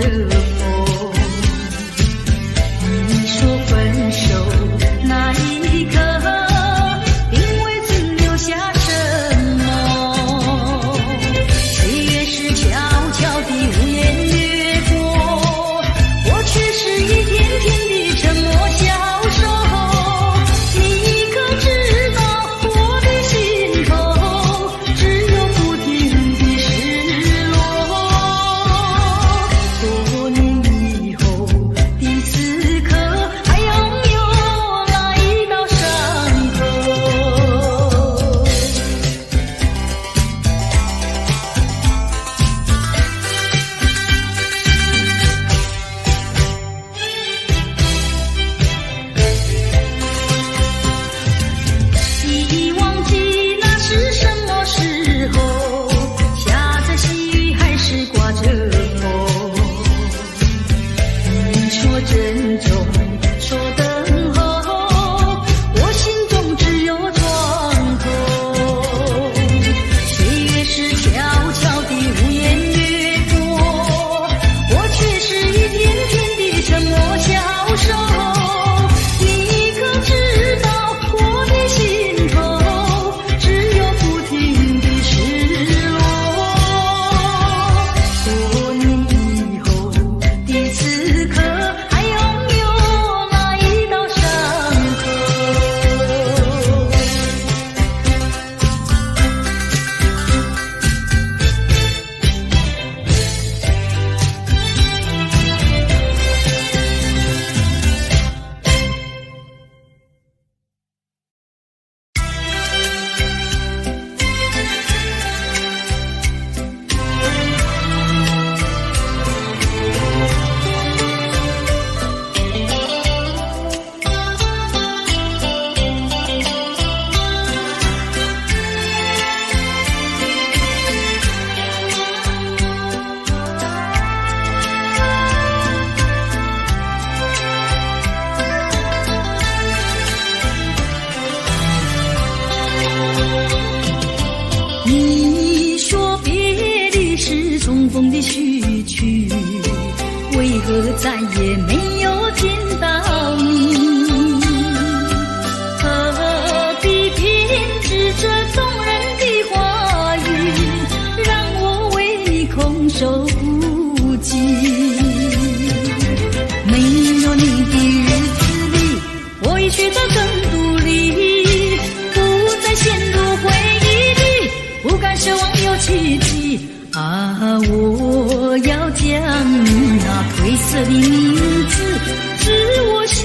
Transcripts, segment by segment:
风。你说分手那一刻，因为曾留下什么？岁月是悄悄地无言掠过，我却是一天天的沉默消瘦。你可知道我的心头只有不停的失落？多年以后的此刻，还拥有那一道伤口。已忘记那是什么时候，下着细雨还是刮着风。你说珍重，说等候，我心中只有窗口。岁月是悄悄地无言掠过，我却是一天天的沉默消瘦。你可知道我的心头只有不停的失落？多年以后的此刻，还拥有那一道伤口。你说别离是重逢的序曲，为何再也没有见到你？何必编织这动人的话语，让我为你空守孤寂？没有你的日子里，我已学得更独立，不再陷入回忆里，不敢奢望有奇迹啊！我要将你那褪色的名字，自我心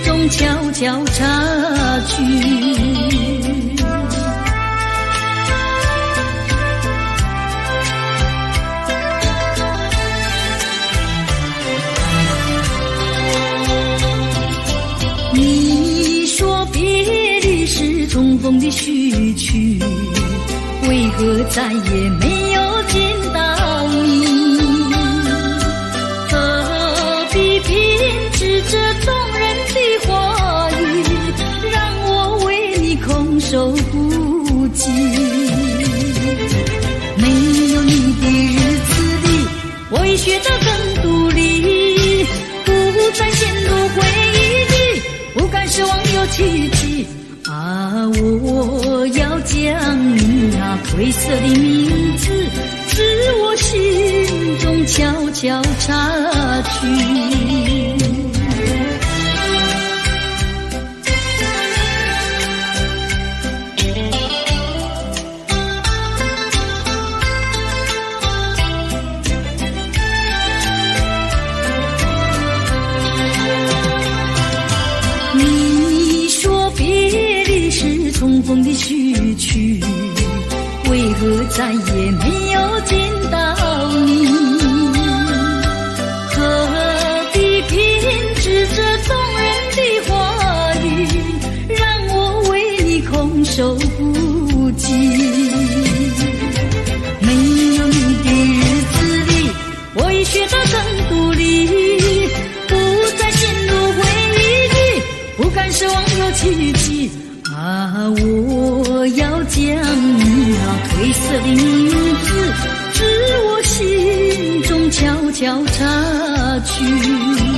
中悄悄插去。你说别离是重逢的序曲，为何再也没有见到你？何必编织这动人的话语，让我为你空守孤寂？没有你的日子里，我已学得更独立，不再陷入回忆里，不敢奢望有奇迹啊！我要将你那褪色的名字，自我心中悄悄插去。你说别离是重逢的序曲，为何再也没有见到你？何必编织这动人的话语，让我为你空守孤寂？没有你的日子里，我已学得更独立，不再陷入回忆里，不敢奢望有奇迹啊！我要将你那褪色的名字，自我心中悄悄交叉去。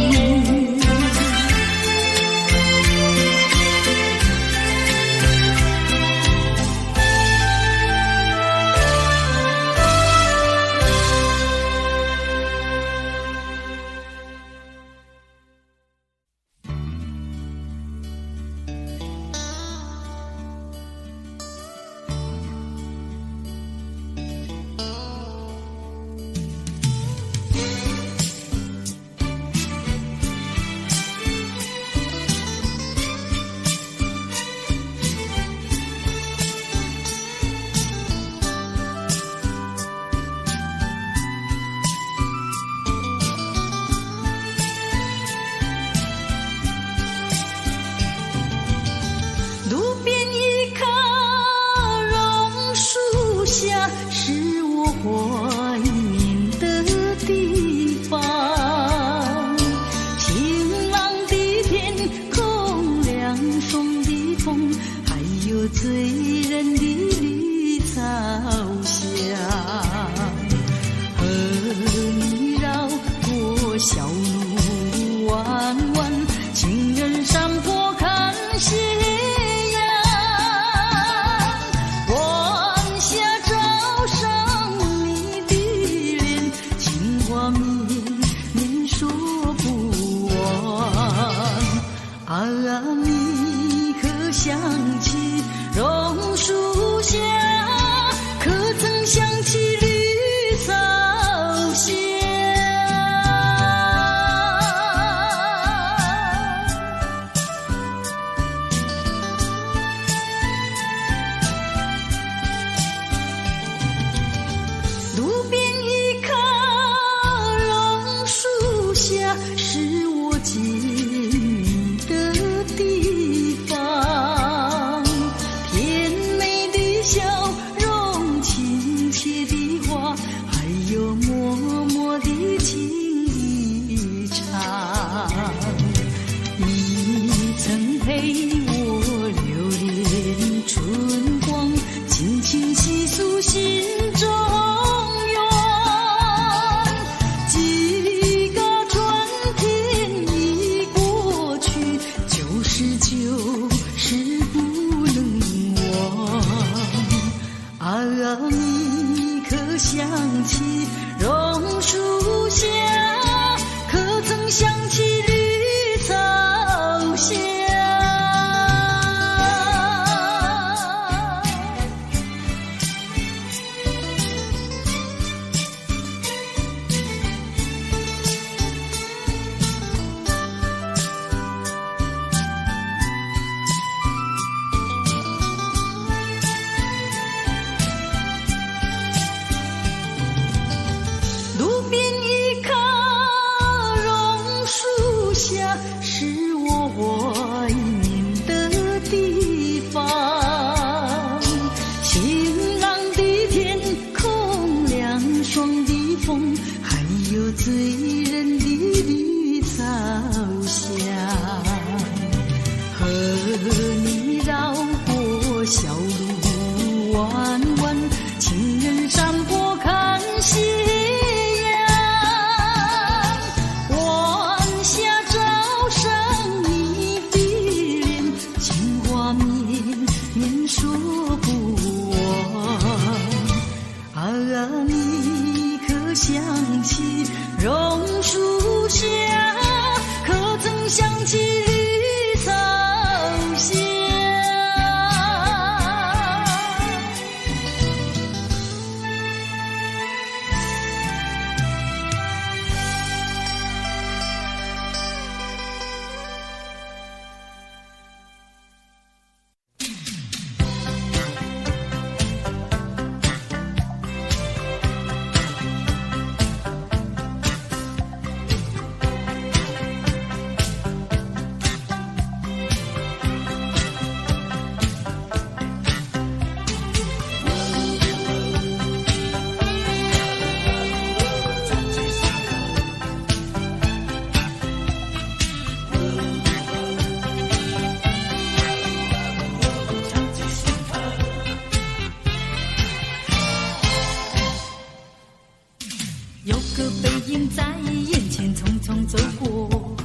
有个背影在眼前匆匆走过，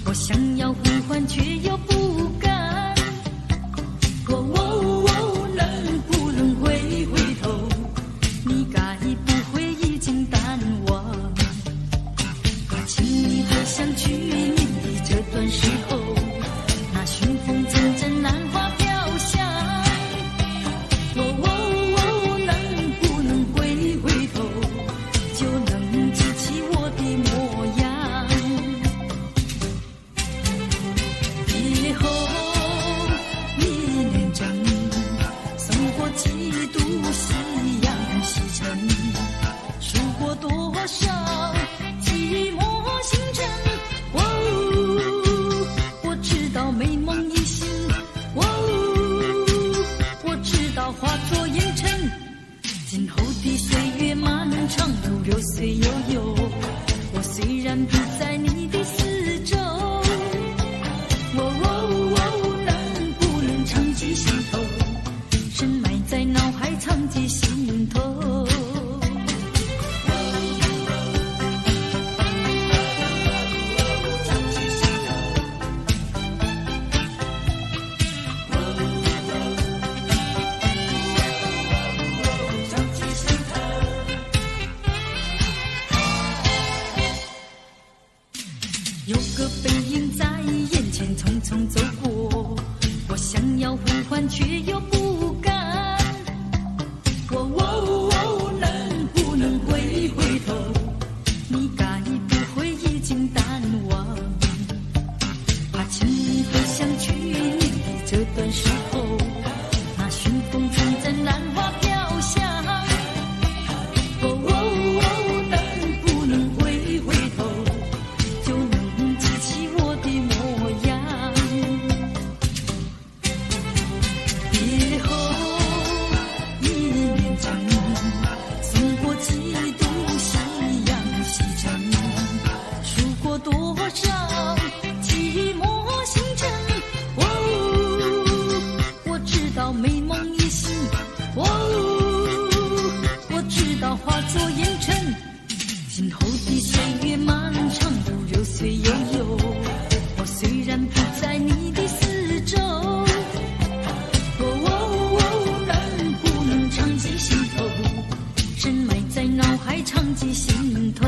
我想要呼唤却又不敢。能不能回头？你该不会已经淡忘？请你回想去年的这段时候，那寻风阵阵兰花飘香。能不能回头？就能记起我的模样。以后一年整，送过几度夕阳西沉，数过多少寂寞星辰。我知道美梦已醒，我知道化作烟尘。今后的岁月漫长如流水悠悠，我虽然不在你的四周，能不能常记心头，深埋在脑海藏记心头。有个背影在眼前匆匆走过，我想要呼唤却又不敢。能不能回头？你该不会已经淡忘？怕请你回想去年的这段时候，那寻风阵阵兰花飘香。能不能回头？就能记起我的模样。别后一年整，送过几度夕阳西沉，数过多少寂寞星辰。我知道美梦已醒，我知道化作烟尘。今后的岁月漫长如流水悠悠，我虽然不在你的四周，能不能常记心头，深埋在脑海常记心头。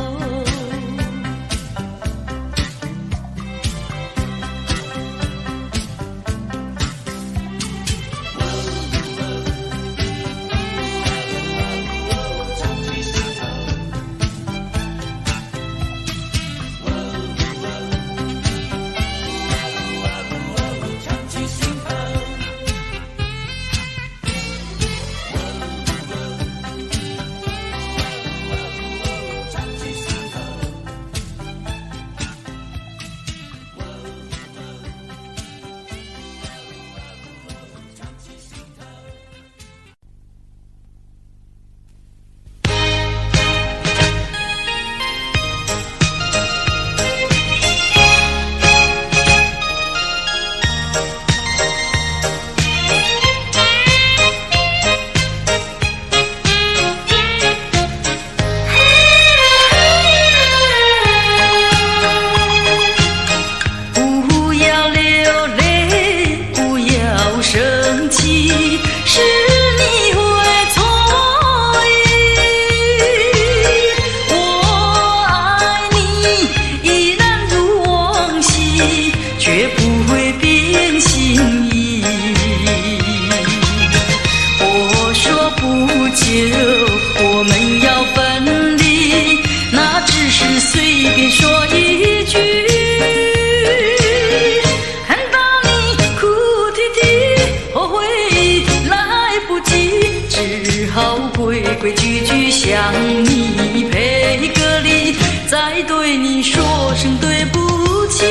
规矩矩向你赔个礼，再对你说声对不起。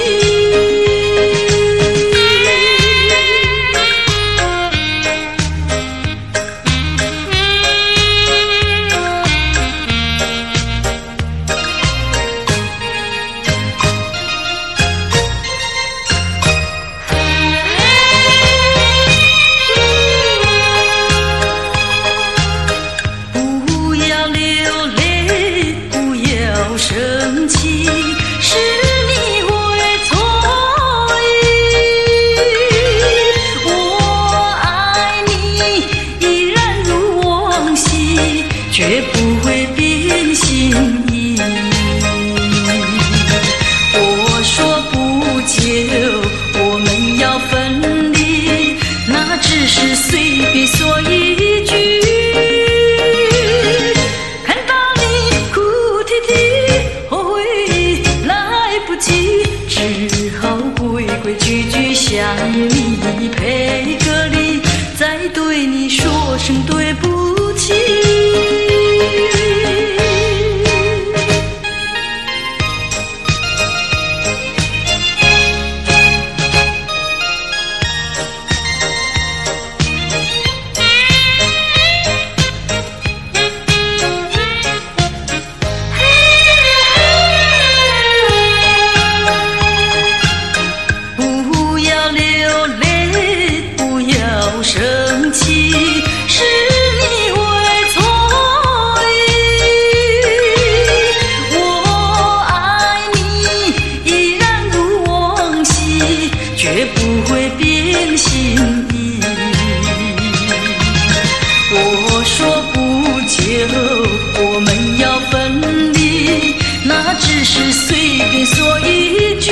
是随便说一句，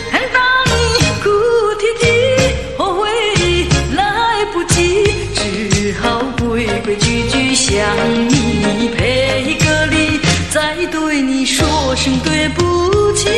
看到你哭啼啼，后悔来不及，只好规规矩矩向你赔个礼，再对你说声对不起。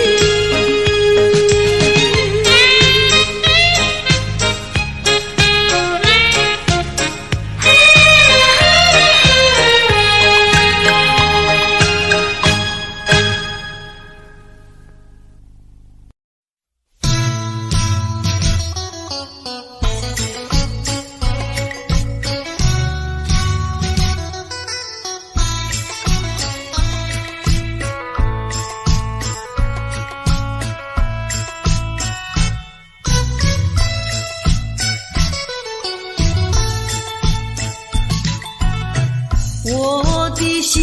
我的心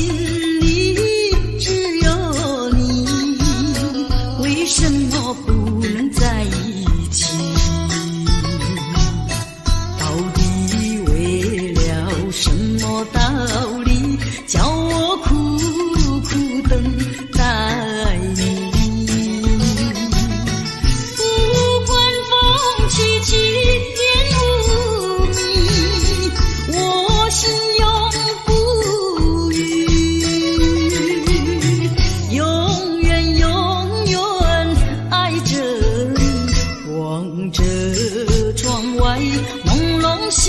里只有你，为什么不能在一起？到底为了什么道理，叫我苦苦等待你？不管风起起，烟雾迷，我心永不永远永远爱着你，望着窗外朦胧星，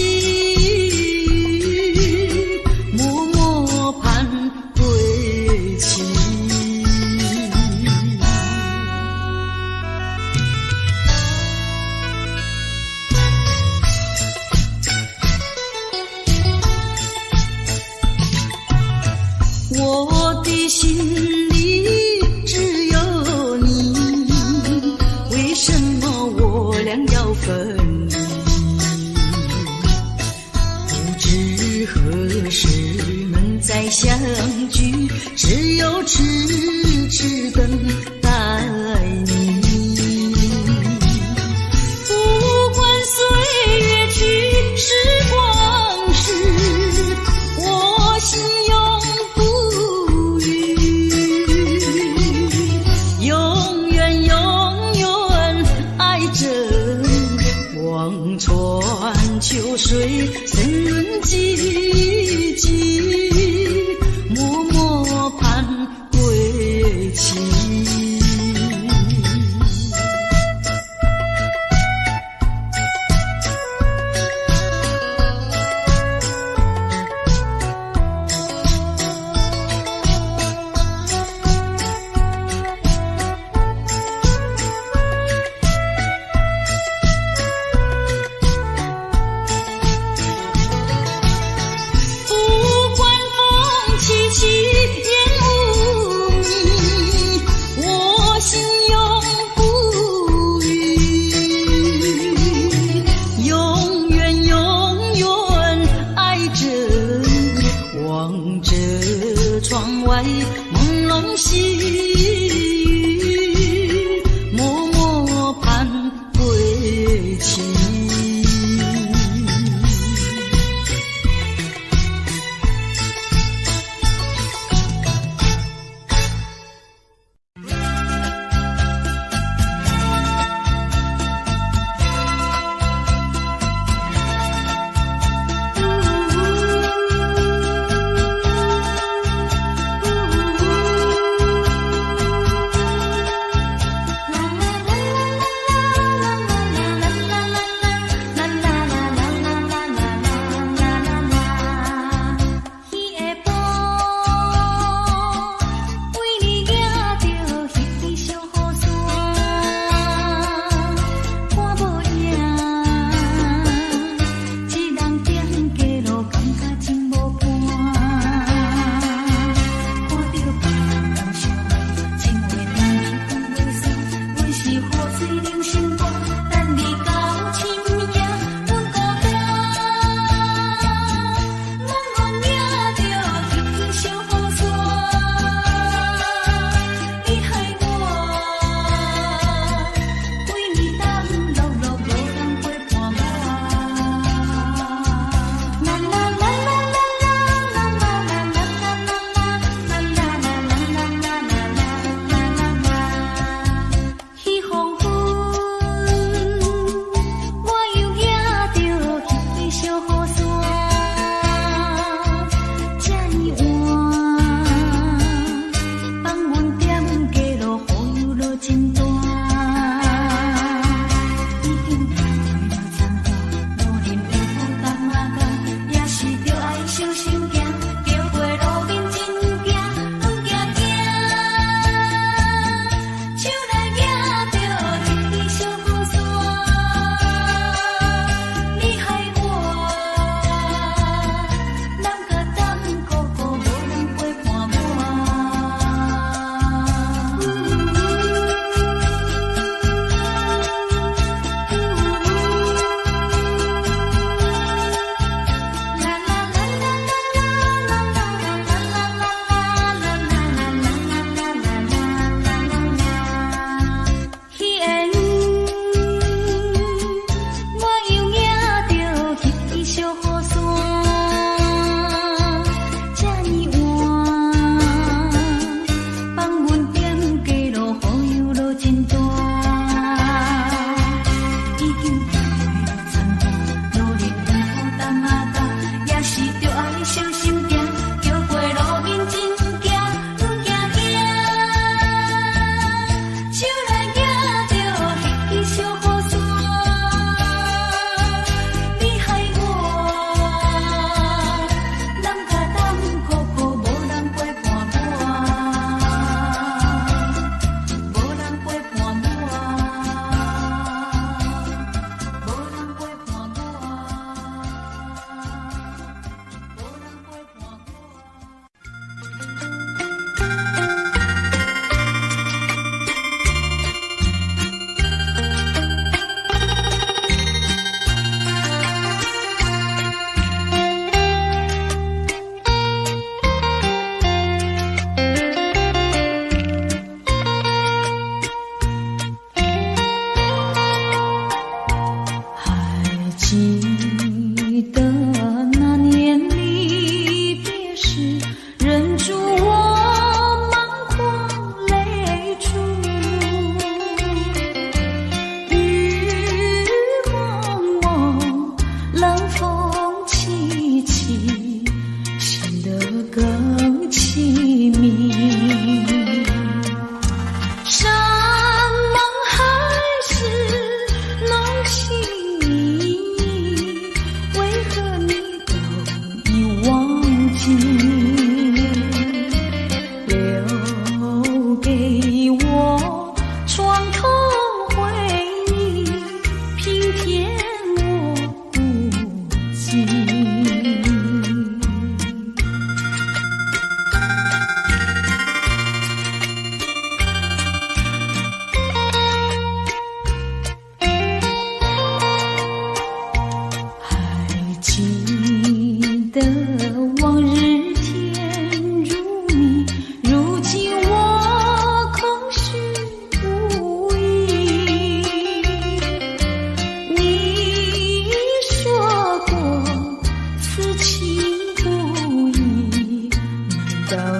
默默盼归期。我的心里只有你，为什么我俩要分离？不知何时能再相聚，只有痴痴等待你。不管岁月去，时光逝，我心永不永远永远爱着你，望穿秋水，深润寂寂，默默盼归期。不管风起起，烟雾迷，我心永不永远永远爱着你，望着窗外朦胧星，默默盼归期。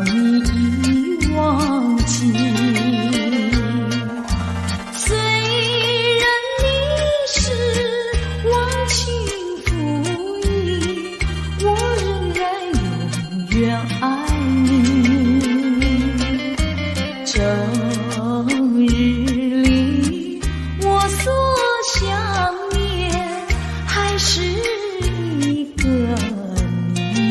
你已忘记。虽然你是忘情负义，我仍然永远爱你。这日里我所想念还是一个你。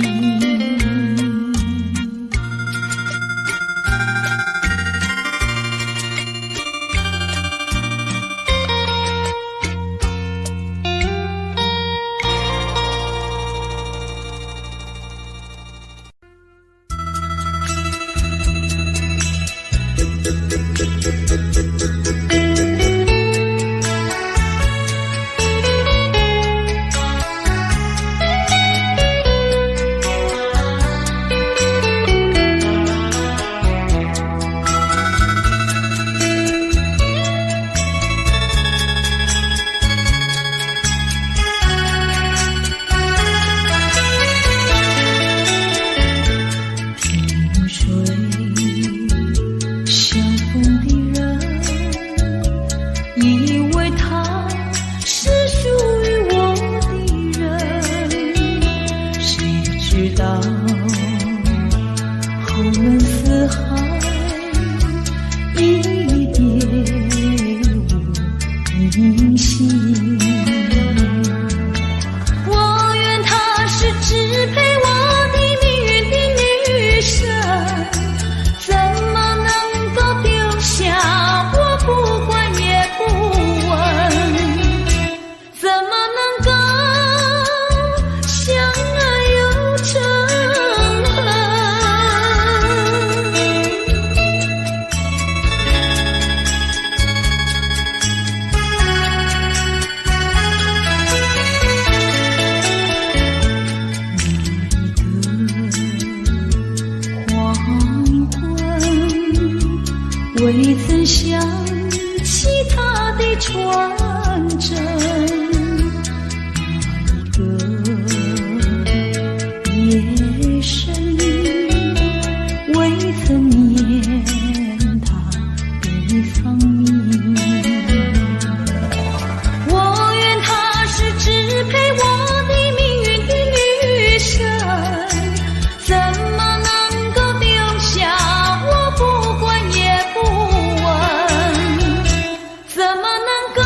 未曾想起他的传真，那一个夜深，未曾念他的芳名。我愿她是支配我的命运的女神，怎么能够丢下我不管也不问？怎么能够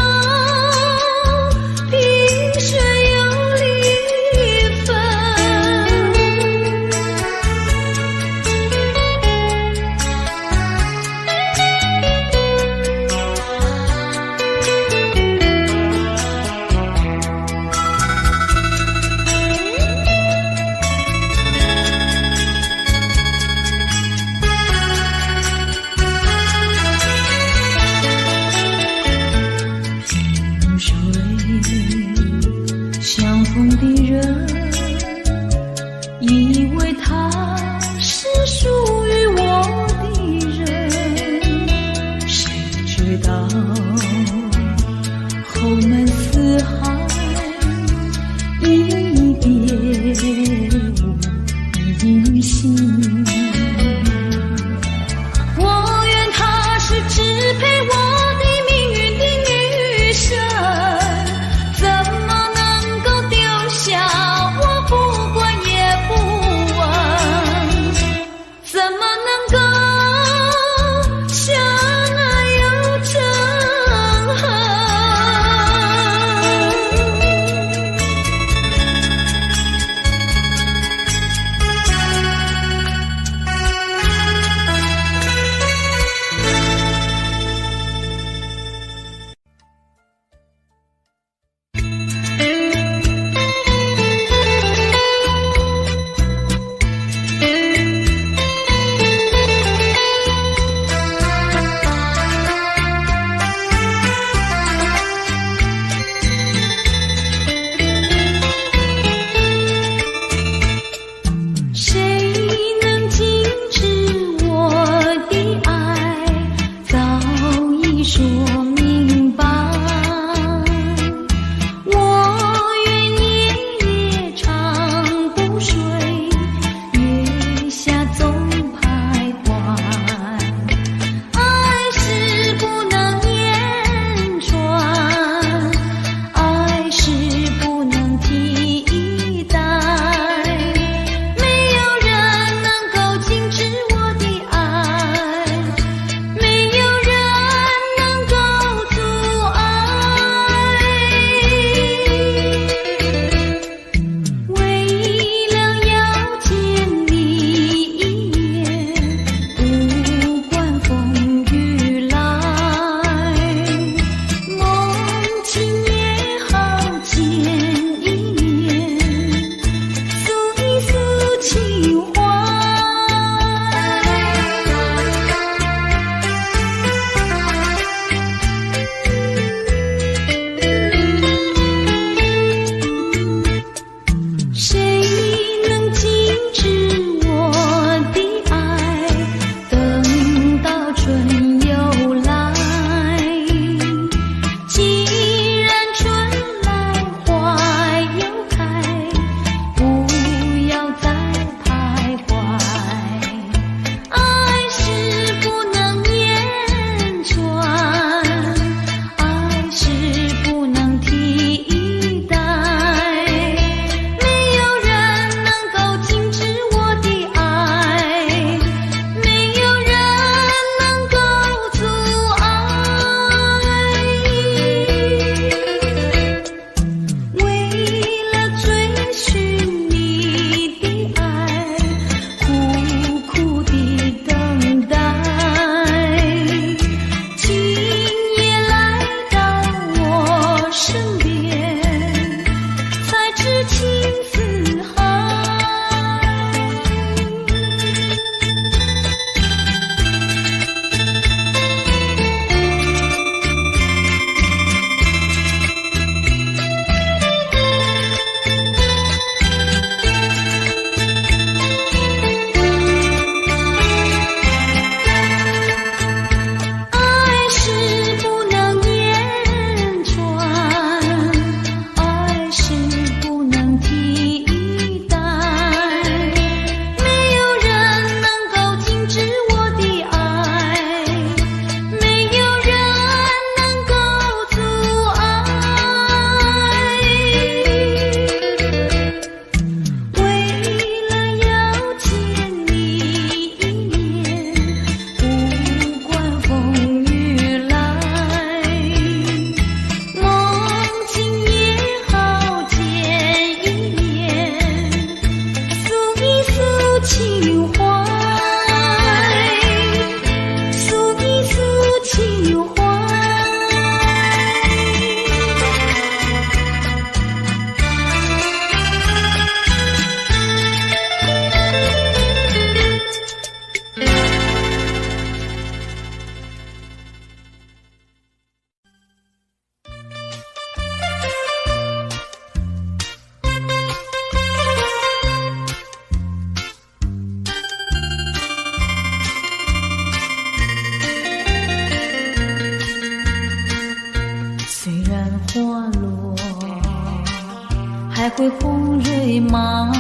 会红蕊满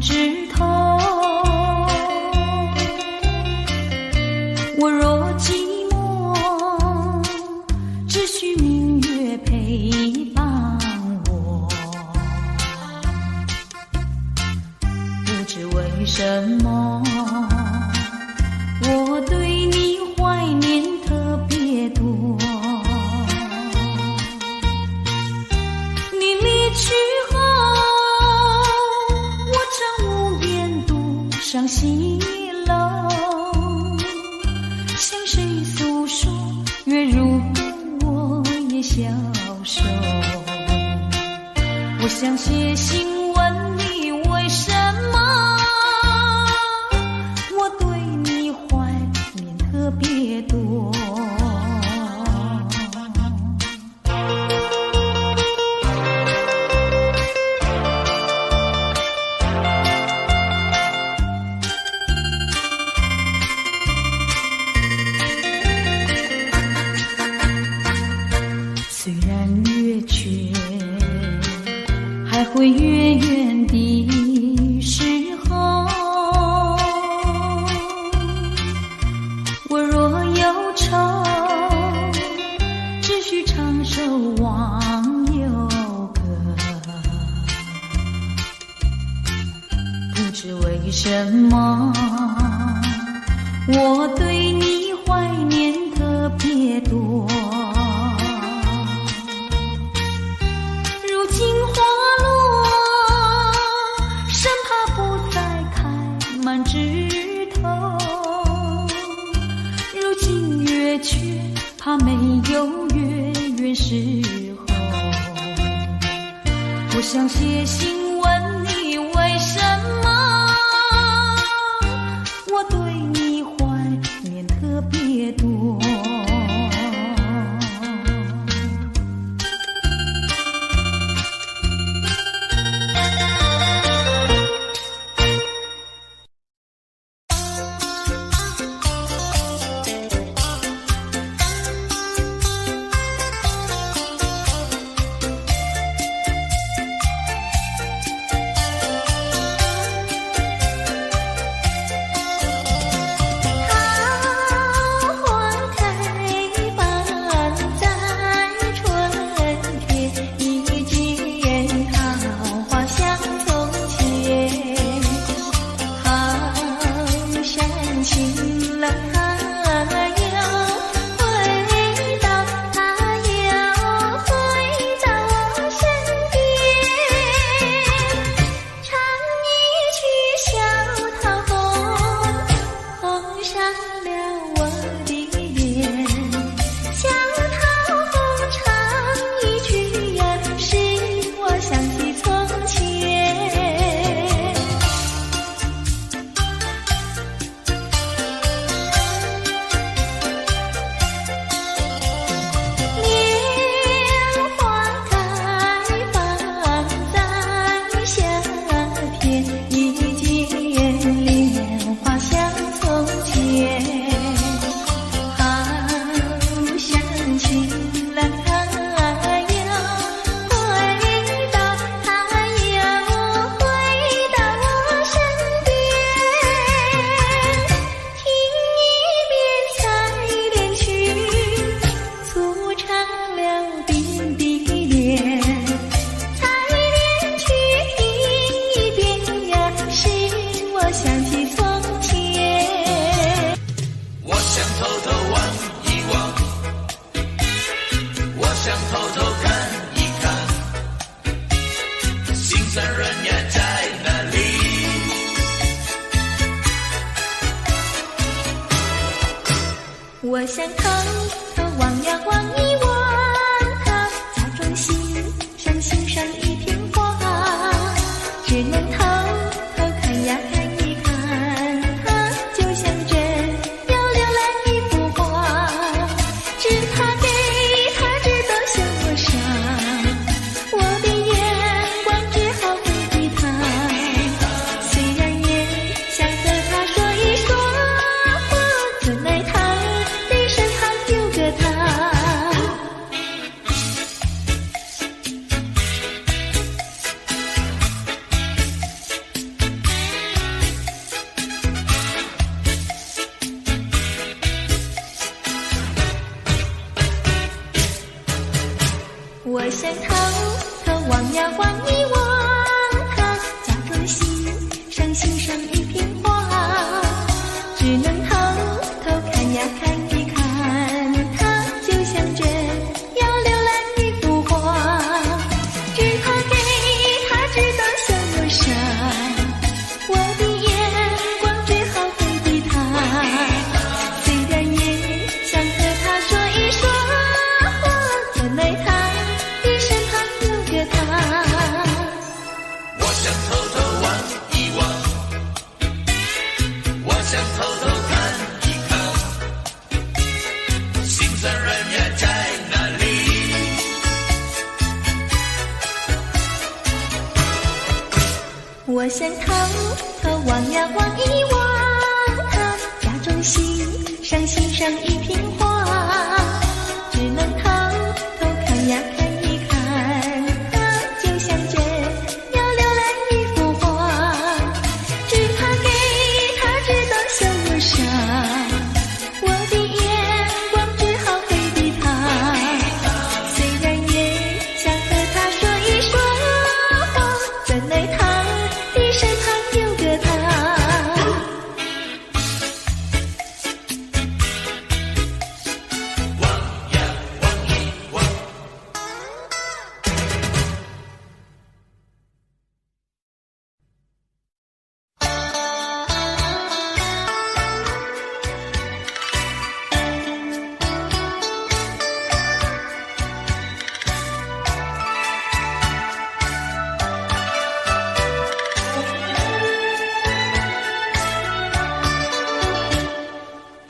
枝头。我若寂寞，只需明月陪伴我。不知为什么，我对你怀念特别多。你离去后，我常无边独上西楼，向谁诉说？月如我也消瘦。我想写信问你为什么，我对你怀念特别多。虽然月缺，还会月圆的时候，我若忧愁，只需唱首忘忧歌。不知为什么，我对你怀念特别多。如今花落，生怕不再开满枝头。如今月缺，怕没有月圆时候。我想写信问你为什么，我对你怀念特别多。我想偷偷望呀望一望他，假装欣赏欣赏一片花，只能偷偷看呀看一看他，就像真要浏览一幅画，只怕给他只当笑我傻，我的眼光只好回避他，虽然也想和他说一说，我怎奈他身旁有个他。想偷偷望呀望一望他，假装欣赏一片花，只能偷偷看呀看一看他，就像这要浏览一幅画，只怕给他知道笑容闪，我的眼光只好回避他，虽然也想和他说一说话，原来他的身旁有个他。我想偷偷望一望，我想偷偷看一看，心上人呀在哪里？我想偷偷望呀望一望他，假装欣赏一片花，只能偷偷看呀看一看他，就像这要浏览一幅画，只怕给他知道笑容闪，我的眼光只好回避他，虽然也想和他说一说话，原来他的身旁有个他。望呀望一望，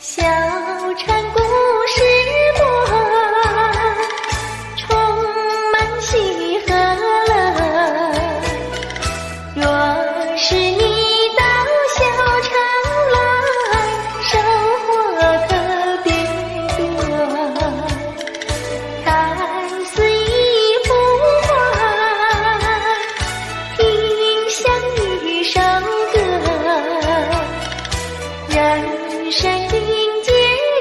小船故事多，充满喜和乐。若是你到小船来，收获特别多。看似一幅画，听像一首歌，人生境界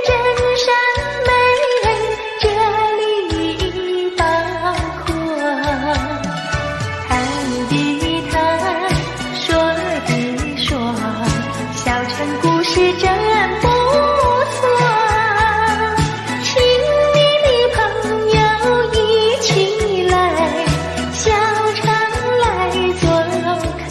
真善美，这里包括。谈的谈，说的说，小船故事真不错。请你的朋友一起来，小船来做客。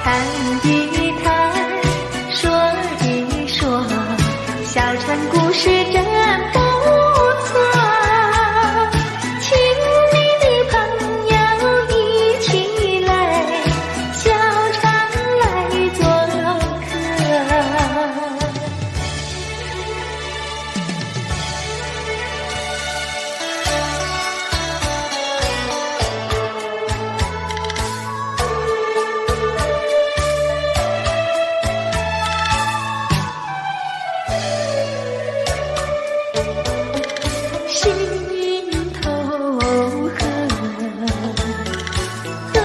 谈的谈，说的说，小船故事真不错。请你的朋友一起来，小船来做客。心头何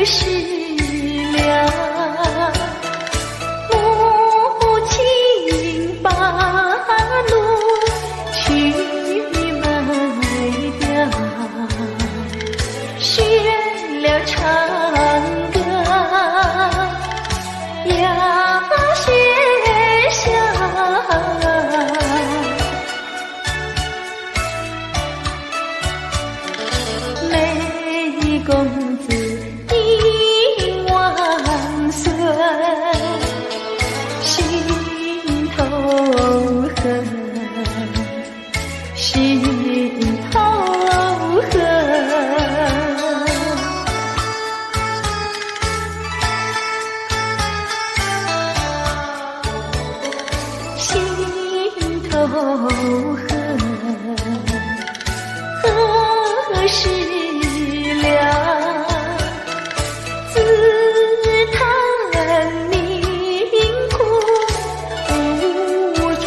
时了？母亲把路去卖掉，学了唱歌要学校。美公子应万岁，心头恨，心头恨。心头恨，何时了？自叹命苦无处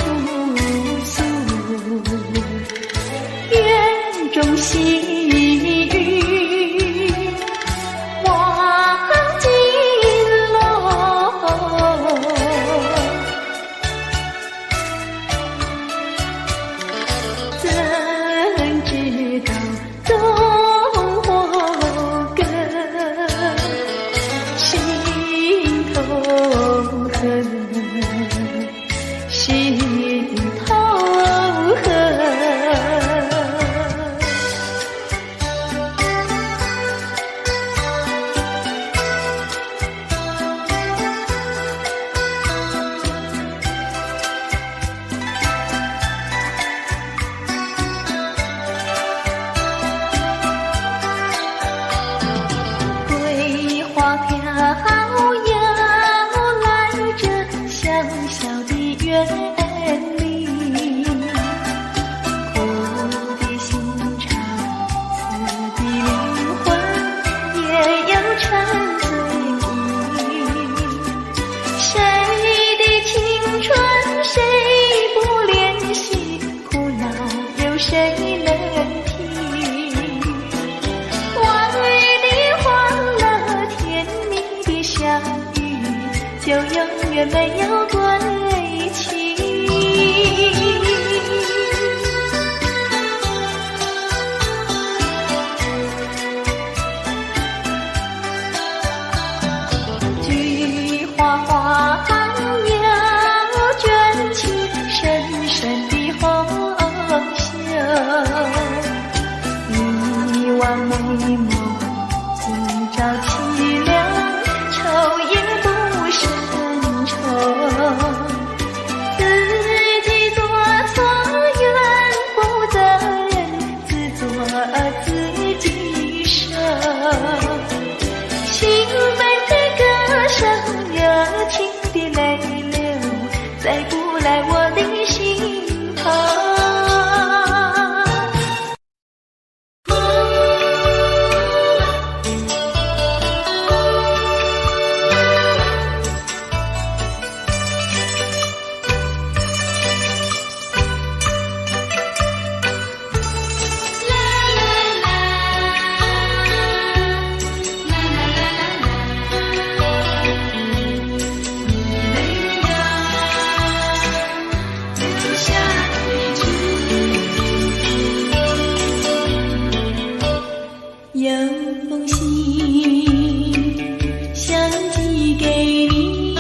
就永远没有归期。菊花花又卷起深深的红袖，一弯眉眸今朝凄凉，愁也不深愁。自己做错怨不责人，自作自己受。情悲的歌声，热情的泪流，再不来我的心头。有封信想寄给你，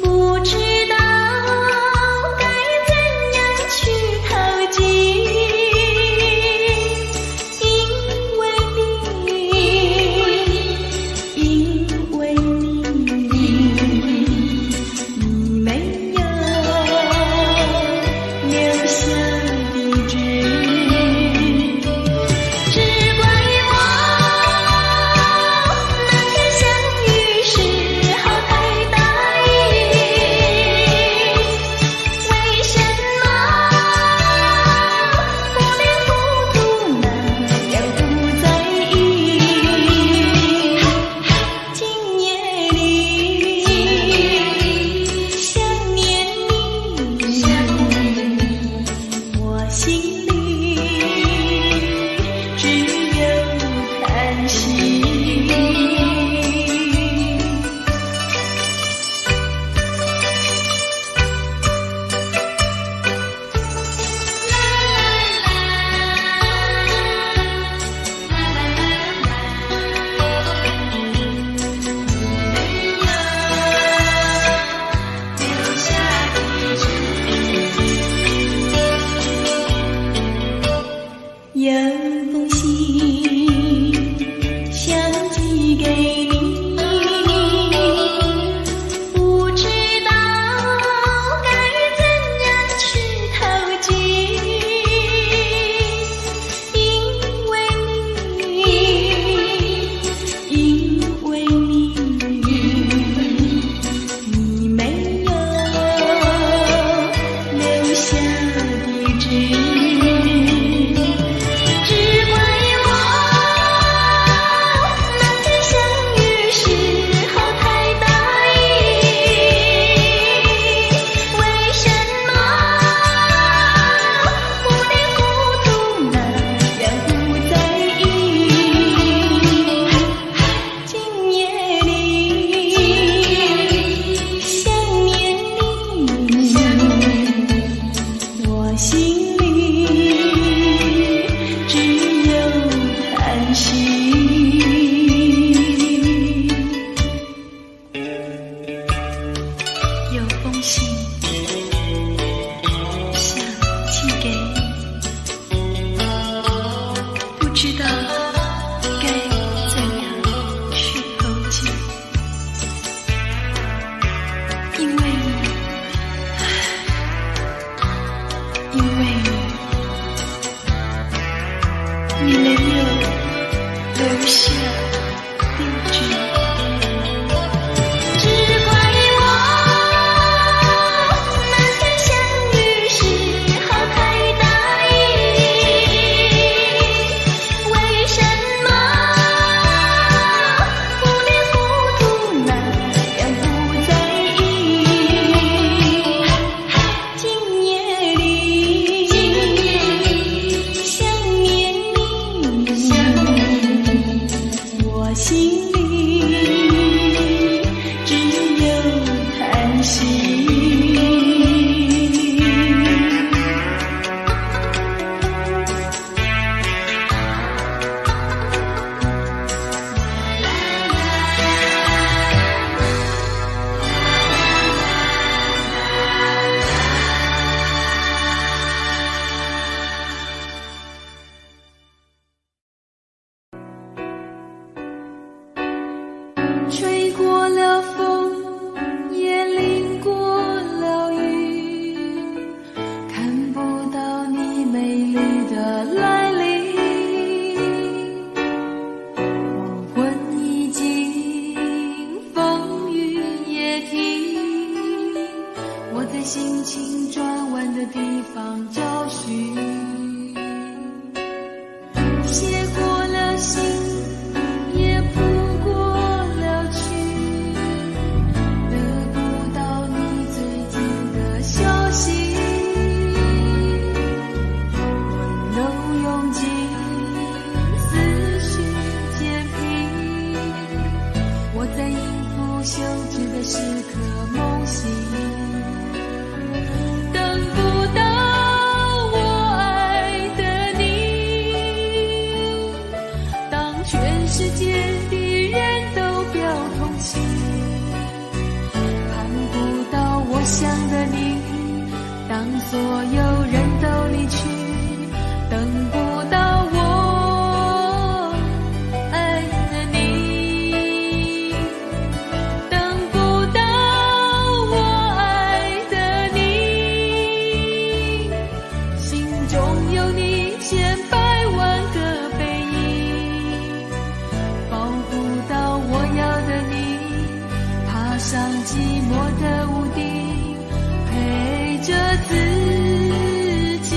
不知道该怎样去投寄，因为你没有留下地址。有封信想寄给你，不知道该怎样去投寄，因为你没有留下地址。有封信想寄给你，不知道该怎样去投寄，因为你没有留下地址。心里吹过了风，也淋过了雨，看不到你美丽的来临。黄昏已经风雨也停，我在心情转弯的地方找寻，写过了信，也谱过了曲，得不到你最近的消息。温柔涌进思绪渐平，我在应付休止的时刻梦醒，等不到我爱的你，当全世界的人都表同情，看不到我想的你，当所有人都离去，等不到我爱的你，等不到我爱的你，心中有你千百万个背影，抱不到我要的你，爬上寂寞的屋顶，陪着自己，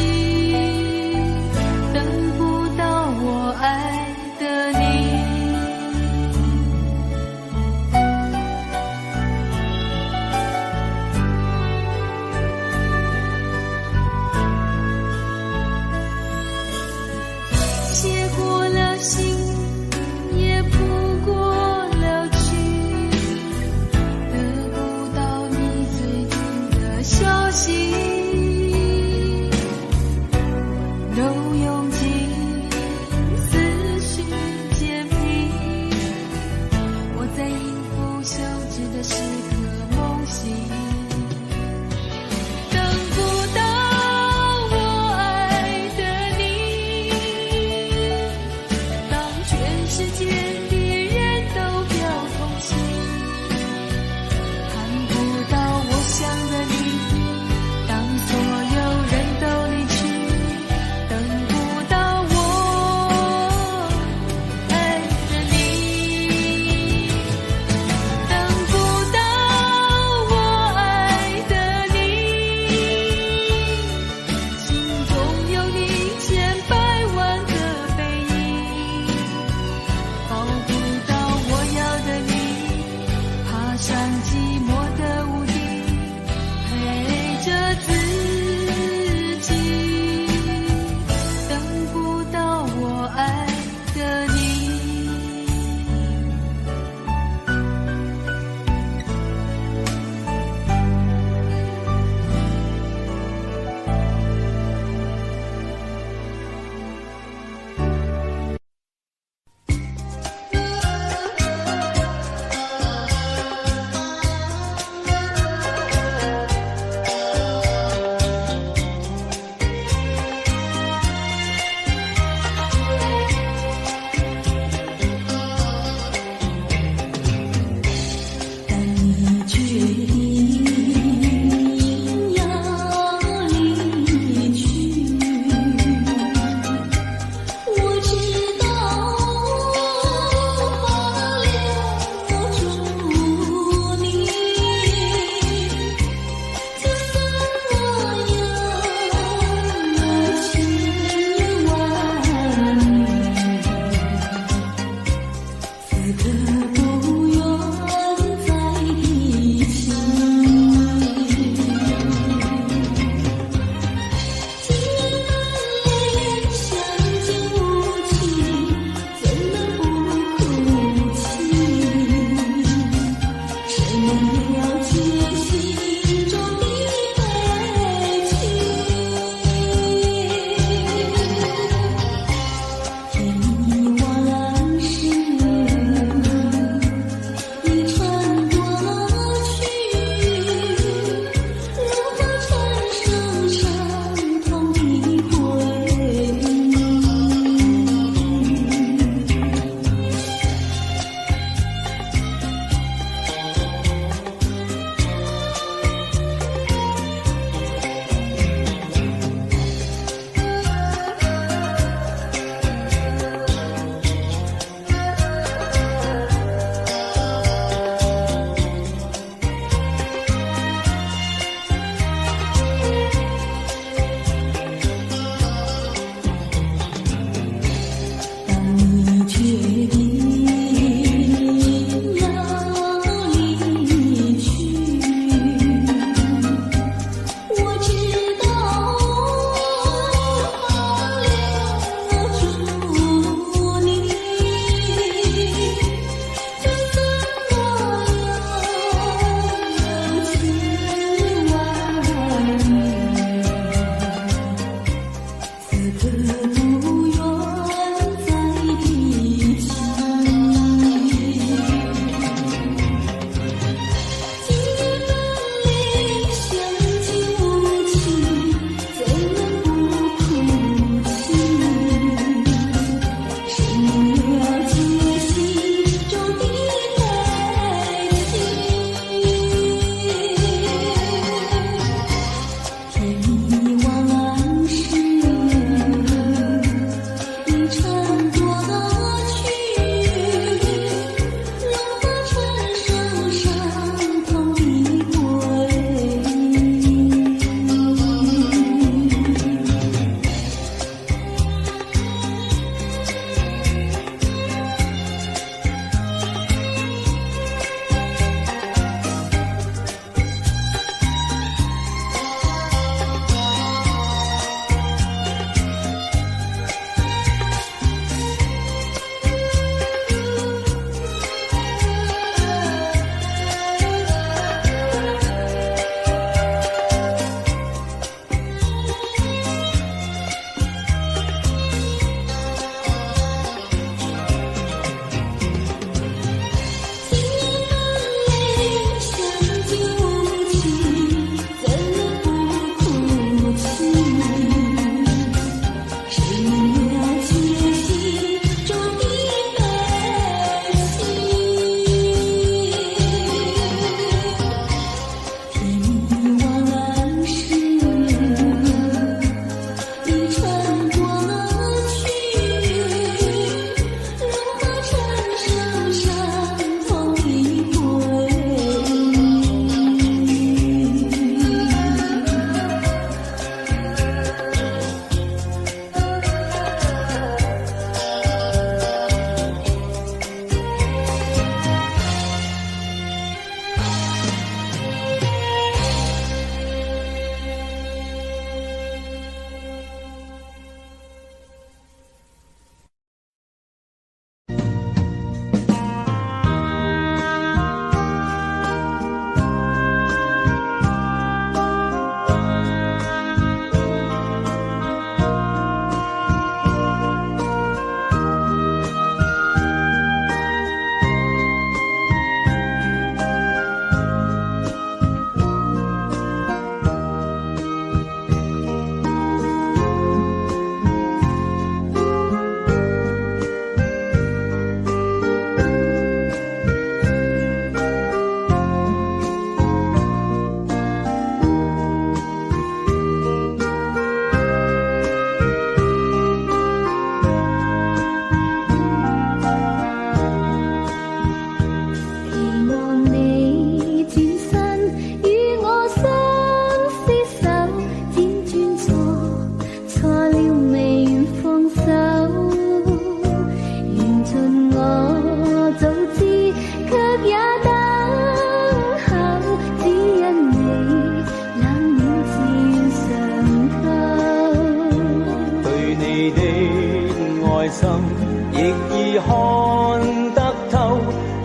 等不到我爱的你。写过了信，也谱过了曲，得不到你最近的消息。温柔涌进思绪渐平，我在应付休止的时刻梦醒，等不到我爱的你，当全世界的人都表同情，看不到我想的你，当所有人都离去，等不到我爱的你，等不到我爱的你，心中有你千百万个背影，抱不到我要的你，爬上寂寞的屋顶，陪着自己，等不到我爱的你。当你决定要离去，我知道无法留住你，就算我有千万里，此刻不愿在一起。既然连相见无期，怎能不哭泣？谁能了解心中的委屈？天已往事，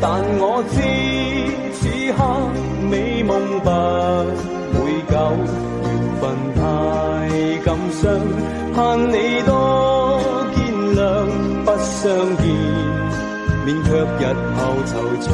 但我知此刻美夢不會久，緣分太感傷，盼你多見諒，不相見，免卻日後惆悵。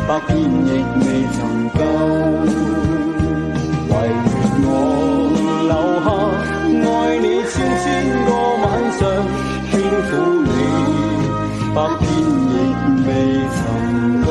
百遍亦未曾夠，唯願我留下，愛你千千個晚上，輕撫你，百遍亦未曾夠。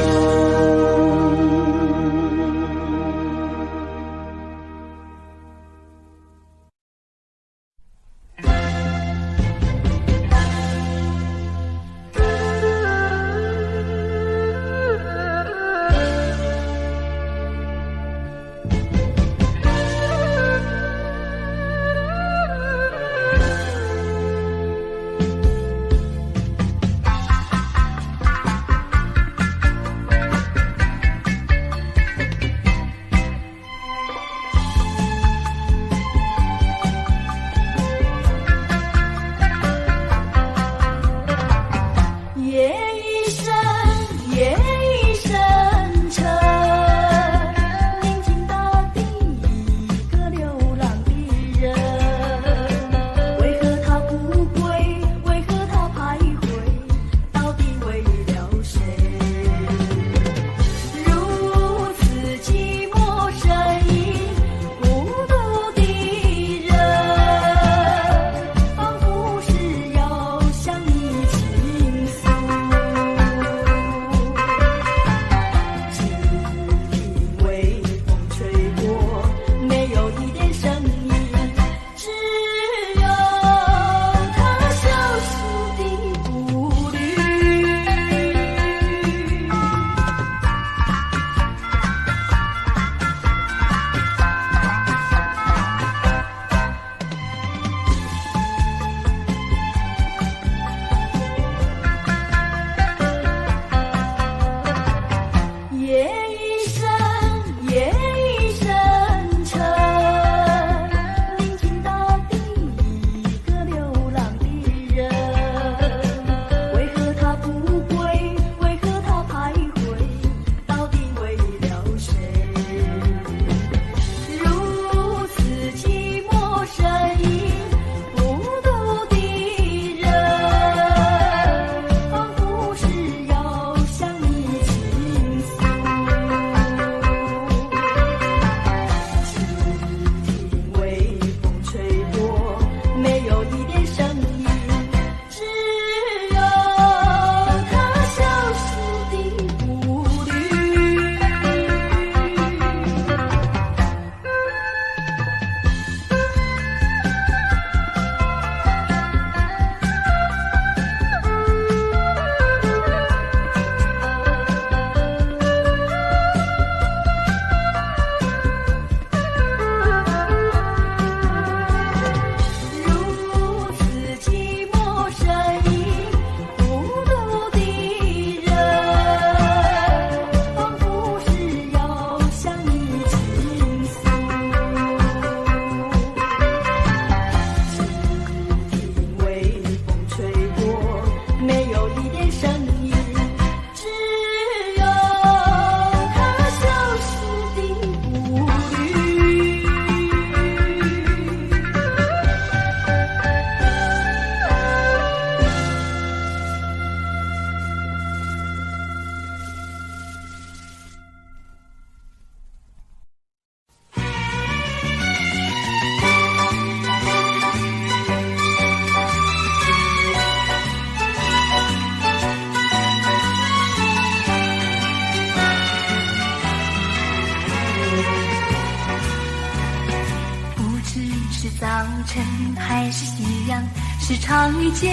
晨还是夕阳，时常遇见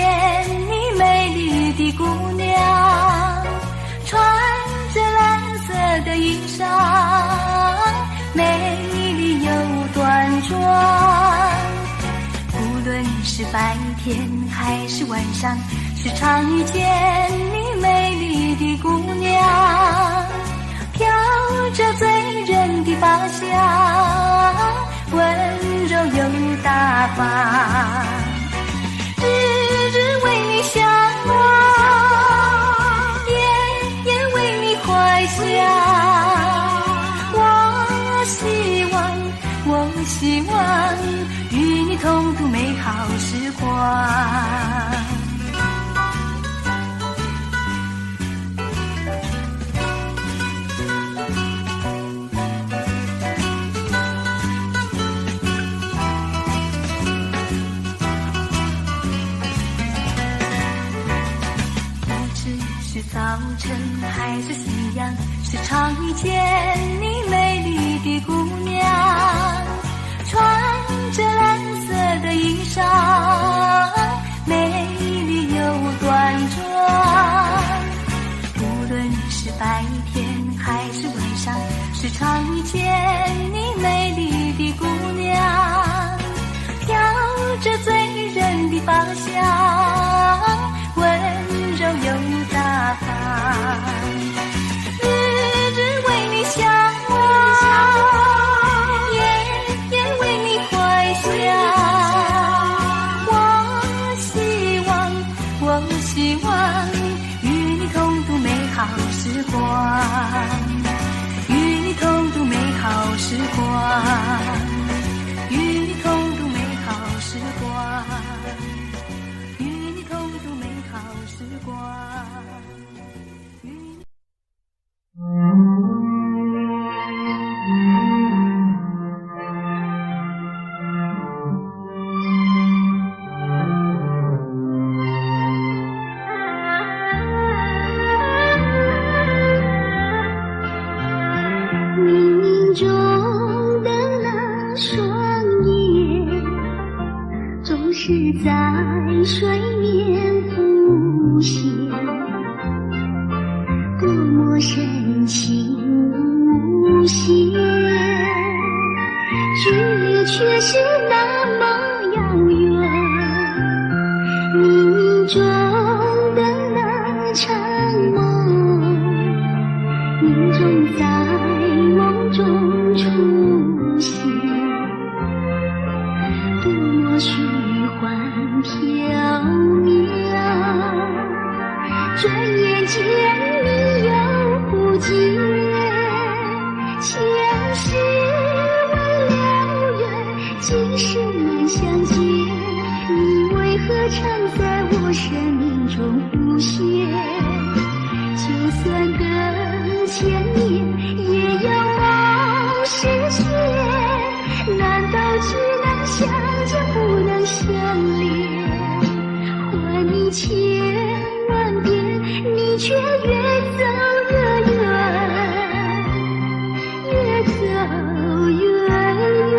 你美丽的姑娘，穿着蓝色的衣裳，美丽又端庄。无论是白天还是晚上，时常遇见你美丽的姑娘，飘着醉人的芳香，温柔又大方，日日为你向往，夜夜为你怀想。我希望与你同度美好时光。早晨还是夕阳，时常遇见你美丽的姑娘，穿着蓝色的衣裳，美丽又端庄。无论是白天还是晚上，时常遇见你美丽的姑娘，飘着醉人的芳香，温柔又大方，日日为你向往，夜夜为你怀想。我希望与你同度美好时光，与你同度美好时光，与你同度美好时光，与你同度美好时光。冥中的那双眼，总是在水面浮现，多么深情无限，距离却是那么遥远。冥中的那场梦，命中在梦中出现，多么虚幻缥缈，转眼间你又不见。前世未了缘，今生难相见，你为何常在我生命中浮现？就算等千年，也要梦实现。难道只能相见不能相恋？还你千万遍，你却越走越远，越走越远。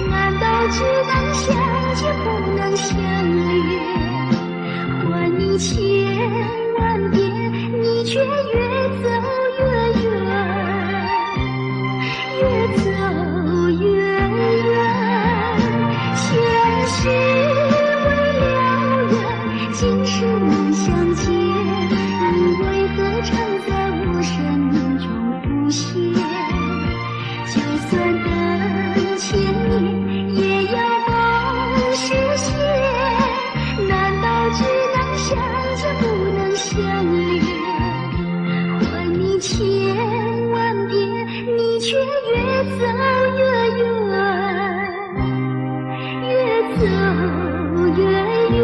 难道只能相见？却越走越远，越走越远。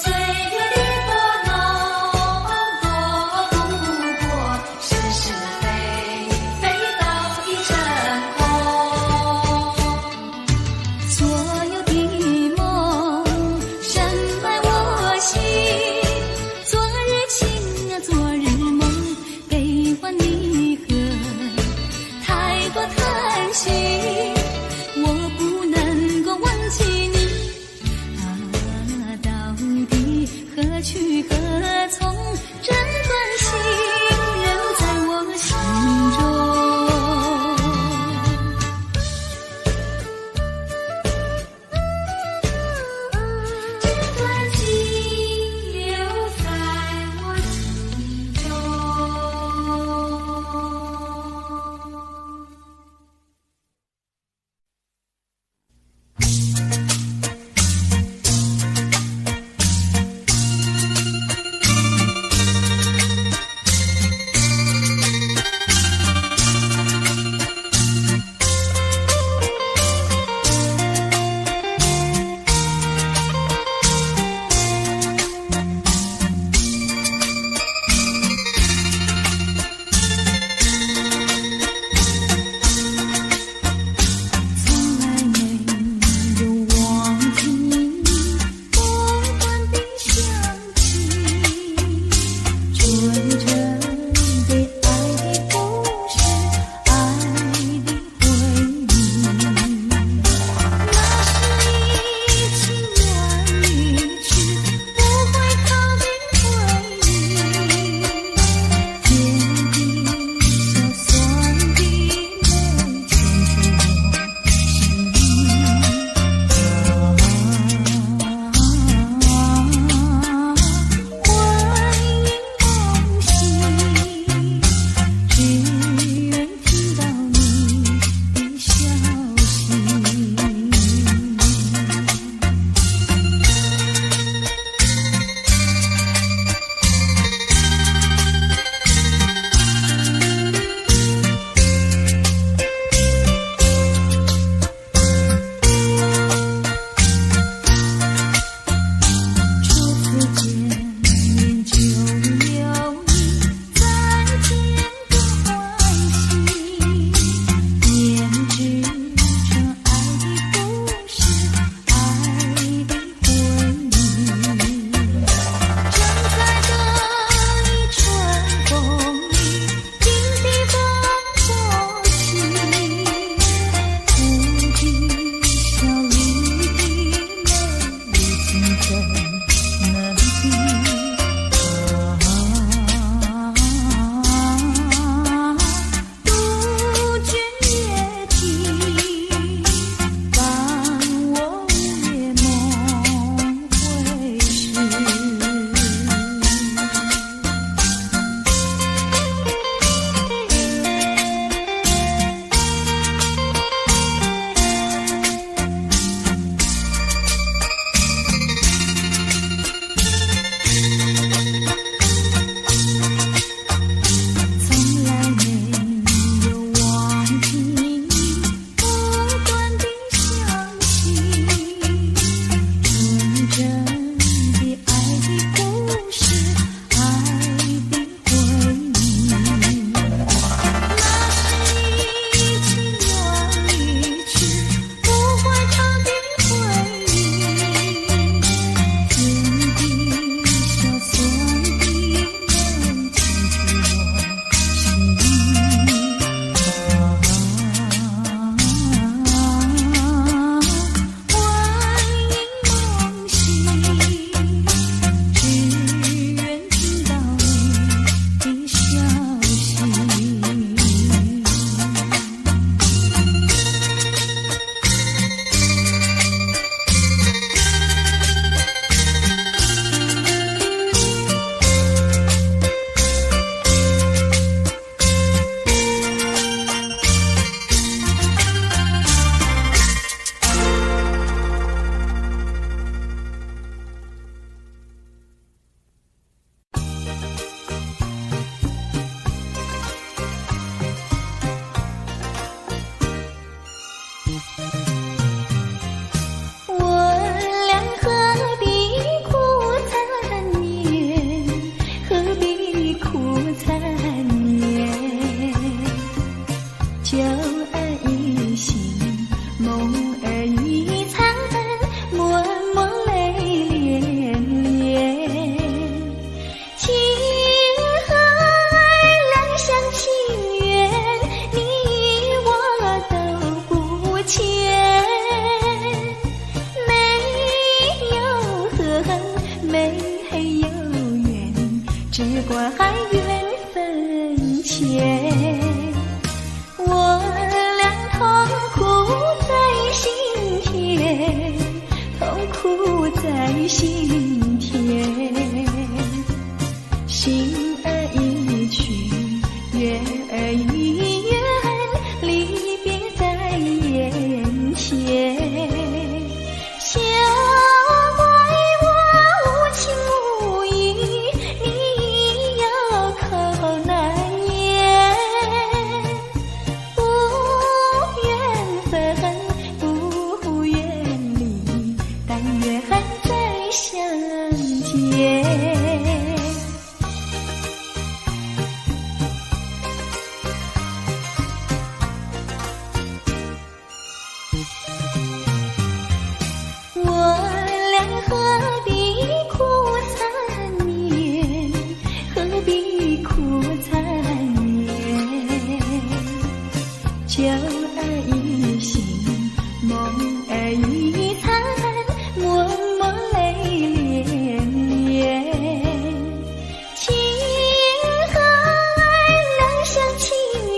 岁月关缘分切，我俩痛苦在心田，痛苦在心田，心儿一去，月儿一圆，离别在眼前。小怪我无情无义，你有口难言，不愿分，不愿离，但愿再相见。酒儿一醒，梦儿一残，默默泪连连。情和爱两厢情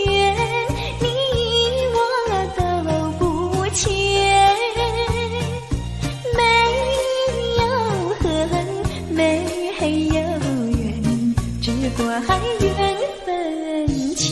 愿，你我都不欠。没有恨，没有怨，只怪缘分切。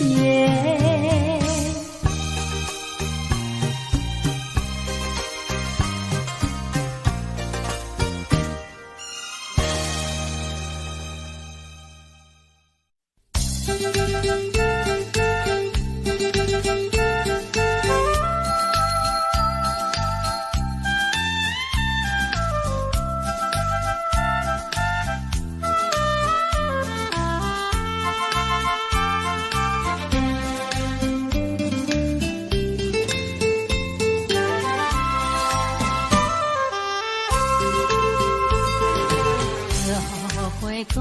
讲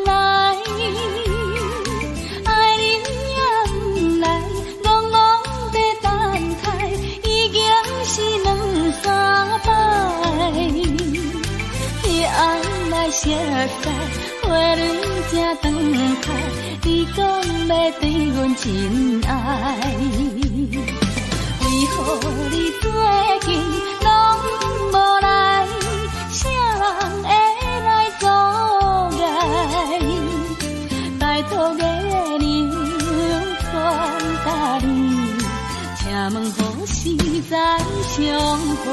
来，爱人也不来，戆戆在等待，已经是两三摆。彼岸来熟悉，花蕊正长开，你讲要对阮真爱，为何你最近拢无来？啥人会？拜托月亮传达你，请问何时再相会？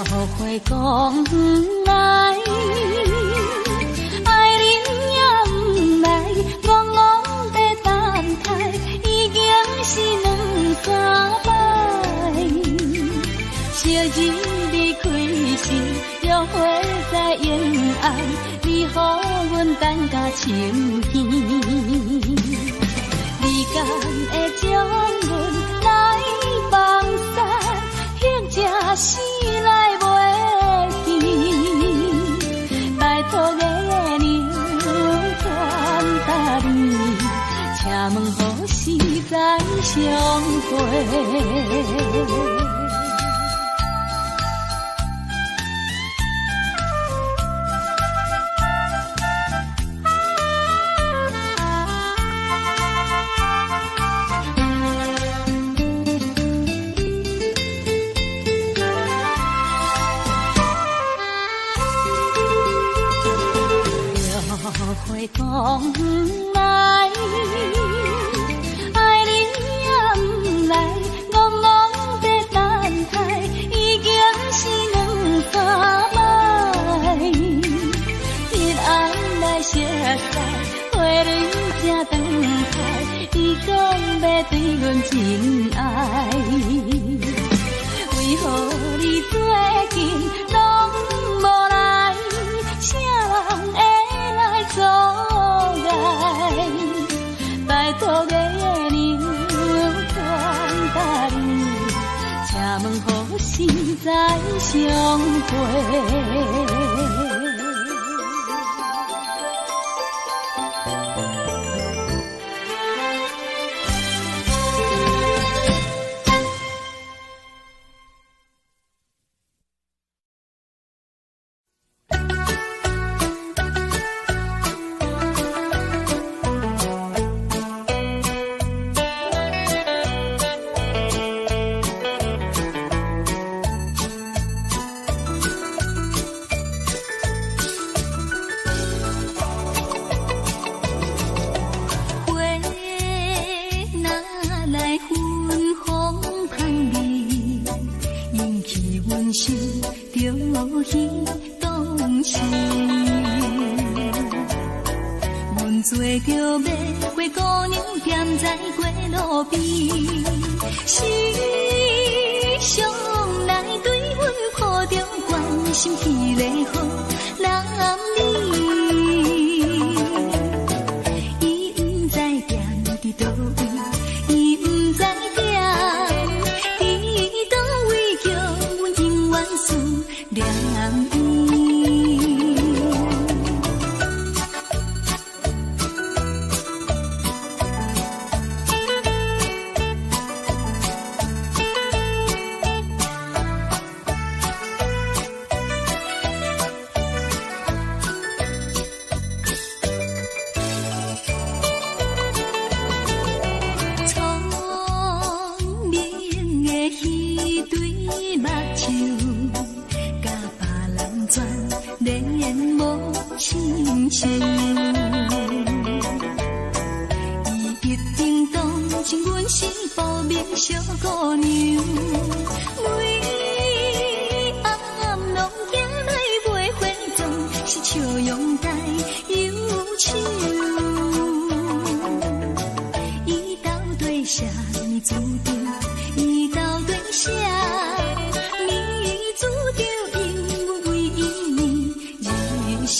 后悔讲来，爱人也不来，戆戆在等待，已经是两三摆。昔日离开时，约会在沿岸，你予阮等甲清天。你敢会将阮来放散，或者是来袂见？拜托月亮传达你，请问何时再相会？会讲来，爱人也不来，戆戆在等待，已经是两三摆。彼岸来熟悉，花蕊正长开，你讲要对阮真爱，为何你最近拢无来？啥人会？阻碍，拜托月亮传达你，请问何时再相会？做着要花姑娘踮在过路边，时常来对阮抱着关心彼个好男儿。伊不知踮伫倒位，伊不知踮伫倒位，叫阮永远思念伊。亲像伊一定当成阮是报名小姑娘，每暗拢行来买化妆，是笑容带忧愁。伊到底啥物注定？伊到底啥物注定？因阮为伊热心。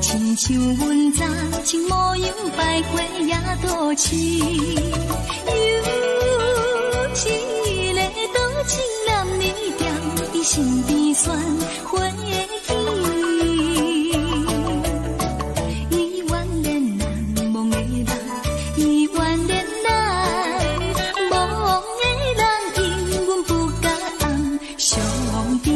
亲像阮早情模样，百花也多情，有一个多情男儿踮伊身边选花枝，伊怨恋咱梦的人，伊怨恋咱梦的人，因阮不敢红相比。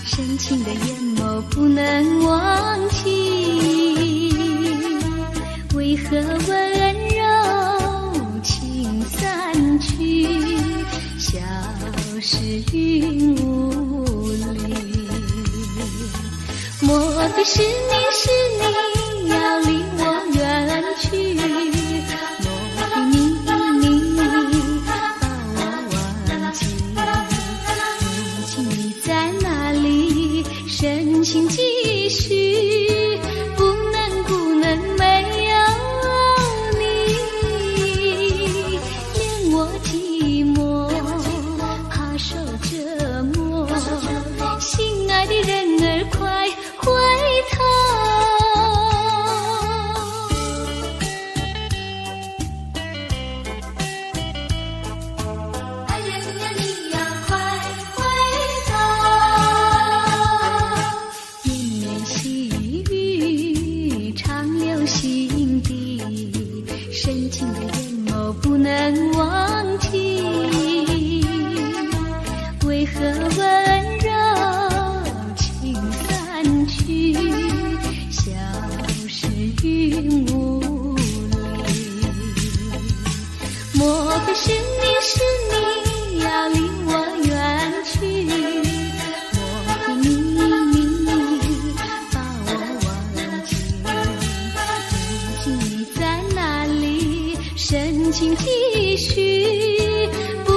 深情的眼眸不能忘记，为何温柔情散去，消失云雾里。莫非是你要离我远去，莫非你把我忘记，如今你在哪里？深情继续，不能没有你，连我寂寞怕受折磨，心爱的人儿快回头。爱人呀，你呀快回头，绵绵细雨长留心底，深情的眼眸不能忘记，为何温柔情散去，消失云雾里。莫非是你要离我远去，莫非你把我忘记，如今你在哪里？深情继续，不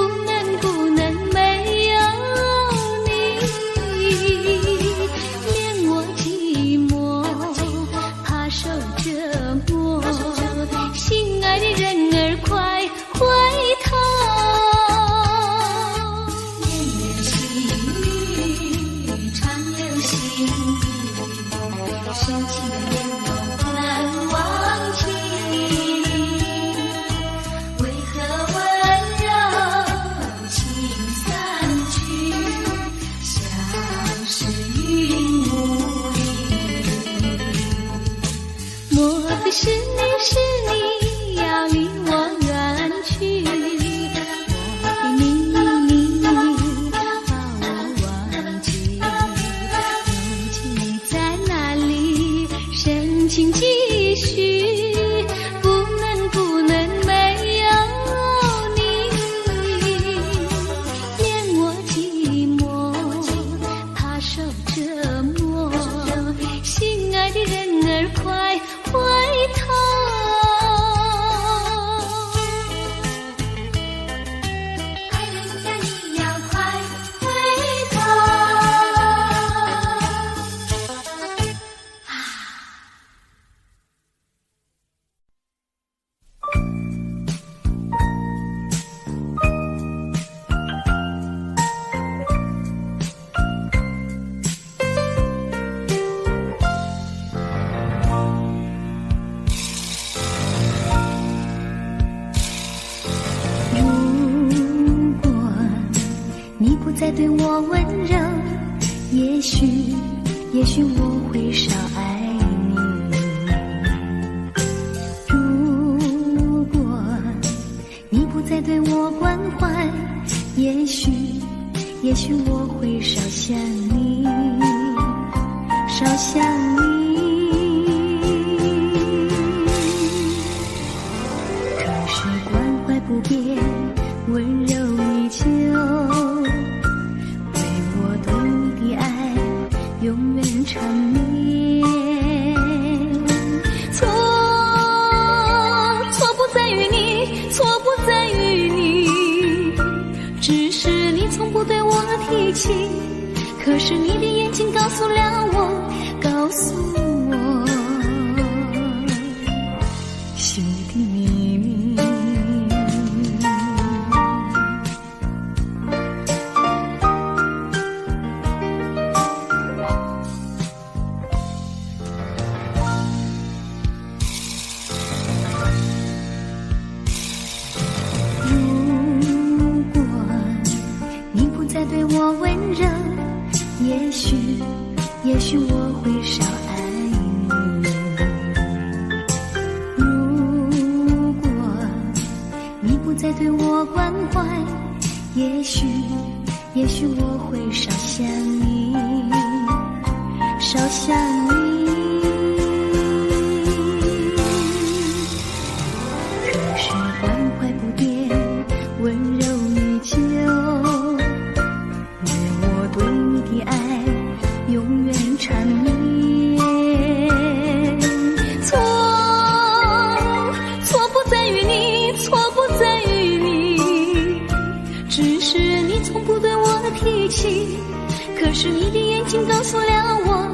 不再对我温柔，也许我会少爱你。如果你不再对我关怀，也许我会少想你，少想你。可是关怀不变，温柔依旧，为我对你的爱永远缠绵。错不在于你，错不在于你，只是你从不对我提起。可是你的眼睛告诉了我，心里的秘密。如果你不再对我温柔，也许我会少爱你。如果你不再对我关怀，也许我会少想你，少想你。可是关怀不变，温柔依旧，为我对你的爱永远缠绵。错不在于你，错不在于你，只是你从不对我提起。可是你的眼睛告诉了我，